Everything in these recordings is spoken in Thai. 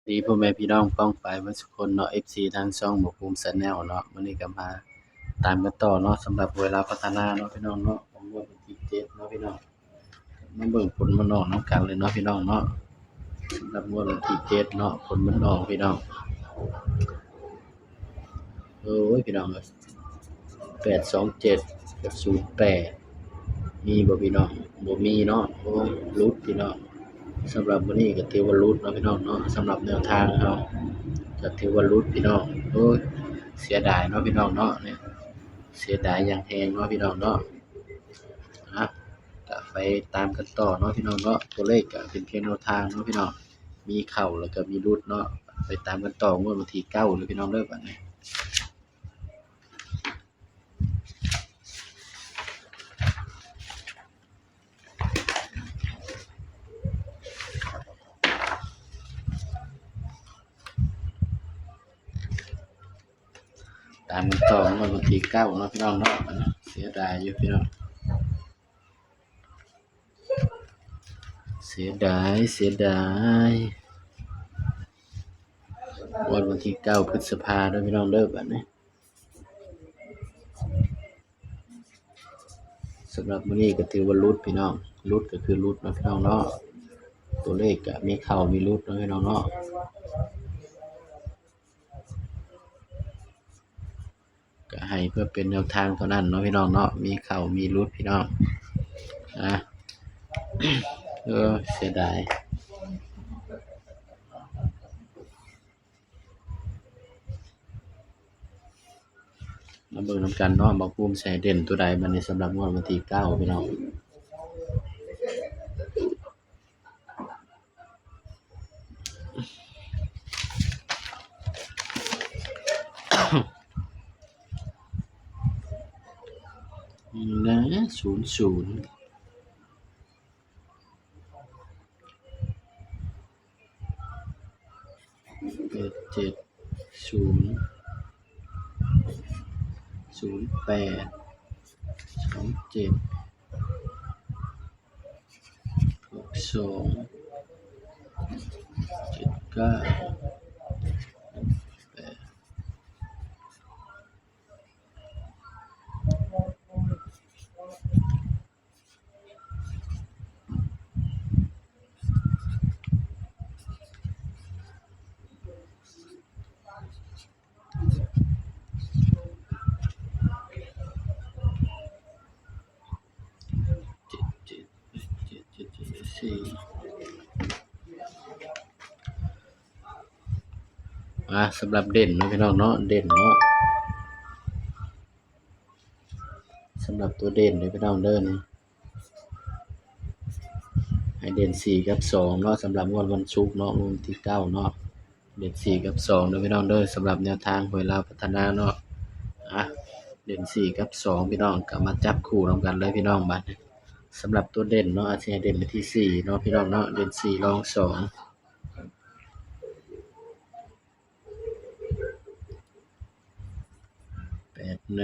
ดีพ่อแม่พี่น้องป้องปายเบิดซุคนเนาะ FC ทางช่องหมวกภูมิ Channel เนาะมื้อนี้ก็มาตามกันต่อเนาะสำหรับเวลาพัฒนาเนาะพี่น้องเนาะของงวดวันที่7เนาะพี่น้องมาเบิ่งผลมันออกนำกันเลยเนาะพี่น้องเนาะสำหรับงวดวันที่7เนาะผลมันออกพี่น้องโอ้ยพี่น้องเอ้ย827กับ08มีบ่พี่น้องบ่มีเนาะโอ้ยหลุดพี่น้องสำหรับมื้อนี้ก็ถือว่าหลุดเนาะพี่น้องเนาะสำหรับแนวทางเนาะก็ถือว่าหลุดพี่น้องโอ้ยเสียดายเนาะพี่น้องเนาะเนี่ย เสียดายอย่างแรงเนาะพี่น้องเนาะนะก็ไปตามกันต่อเนาะพี่น้องเนาะตัวเลขก็เป็นเพียงแนวทางเนาะพี่น้องมีเข้าแล้วก็มีหลุดเนาะไปตามกันต่องวดวันที่9เด้อพี่น้องเด้อบัดนี้ตามกันต่องวดวันที่9เนาะพี่น้องเนาะบัดนี้เสียดายอยู่พี่น้องเสียดายวันที่9พฤษภาเด้อพี่น้องเด้อบัดนี้สำหรับมื้อนี้ก็ถือว่าหลุดพี่น้องหลุดก็คือหลุดเนาะพี่น้องเนาะตัวเลขก็มีเข้ามีหลุดเนาะพี่น้องเนาะ ก็ให้เพื่อเป็นแนวทางเท่านั้นเนาะพี่น้องเนาะมีเข้ามีหลุดพี่น้องนะเสียดายมาเบิ่งนำกันเนาะบ่ภูมิสิให้เด่นตัวใดบัดนี้สำหรับงวดวันที่9พี่น้องนะ00 870 08 27 62 79 8สำหรับเด่นเนาะพี่น้องเนาะเด่นเนาะสำหรับตัวเด่นเด้อพี่น้องเด้อนี่ให้เด่น4กับ2เนาะสำหรับงวดวันศุกร์เนาะวันที่9เนาะเด่น4กับ2เด้อพี่น้องเด้อสำหรับแนวทางหวยลาวพัฒนาเนาะเด่น4กับ2พี่น้องก็มาจับคู่นำกันเลยพี่น้องบัดนี้สำหรับตัวเด่นเนาะอาจสิให้เด่นไปที่4เนาะพี่น้องเนาะเด่น4รอง2 81 62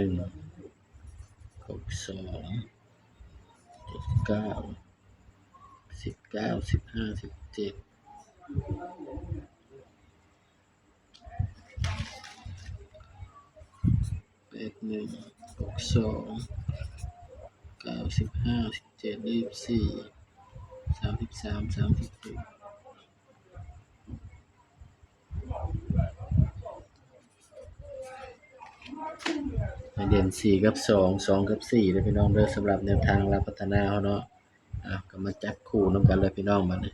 79 19 15 17 81 62 95 17 24 33 36ให้เด่น4กับ2 2กับ4เด้อพี่น้องเด้อสำหรับแนวทางลาวพัฒนาเฮาเนาะก็มาจับคู่นำกันเลยพี่น้องบัดนี้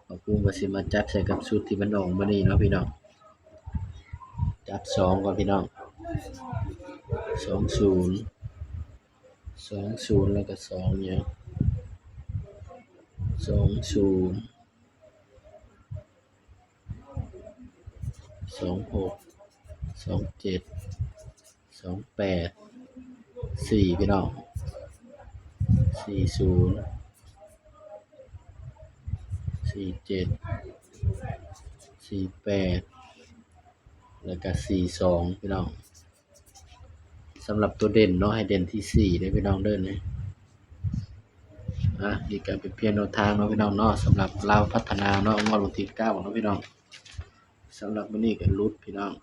บ่ภูมิก็สิมาจับใส่กับชุดที่มันออกมื้อนี้เนาะพี่น้องจับ2ก่อนพี่น้อง20 20แล้วก็2หยัง20 26 27 28 4พี่น้อง40 47 48แล้วก็42พี่น้องสำหรับตัวเด่นเนาะให้เด่นที่4เด้อพี่น้องเด้อนี่นี่ก็เป็นเพียงแนวทางเนาะพี่น้องเนาะสำหรับลาวพัฒนาเนาะงวดวันที่9เนาะพี่น้อง ำหรับมื้อนี้ก็หลุดพี่น้อง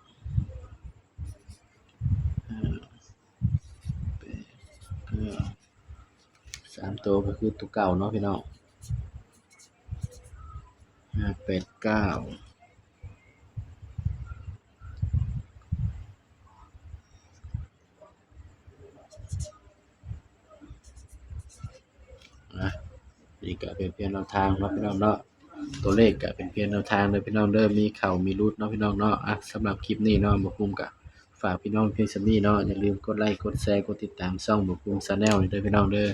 3ตัวก็คือตัวเก่าเนาะพี่น้อง589นี่ก็เป็นเพียงแนวทางเนาะพี่น้องเนาะตัวเลขก็เป็นเพียงแนวทางเด้อพี่น้องเด้อมีเข้ามีหลุดเนาะพี่น้องเนาะสำหรับคลิปนี้เนาะบ่คุ้มก็ฝากพี่น้องเพียงส่ำนี้เนาะอย่าลืมกดไลค์กดแชร์กดติดตามช่องบ่คุ้ม Channel นี่เด้อพี่น้องเด้อ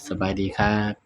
สบายดีครับ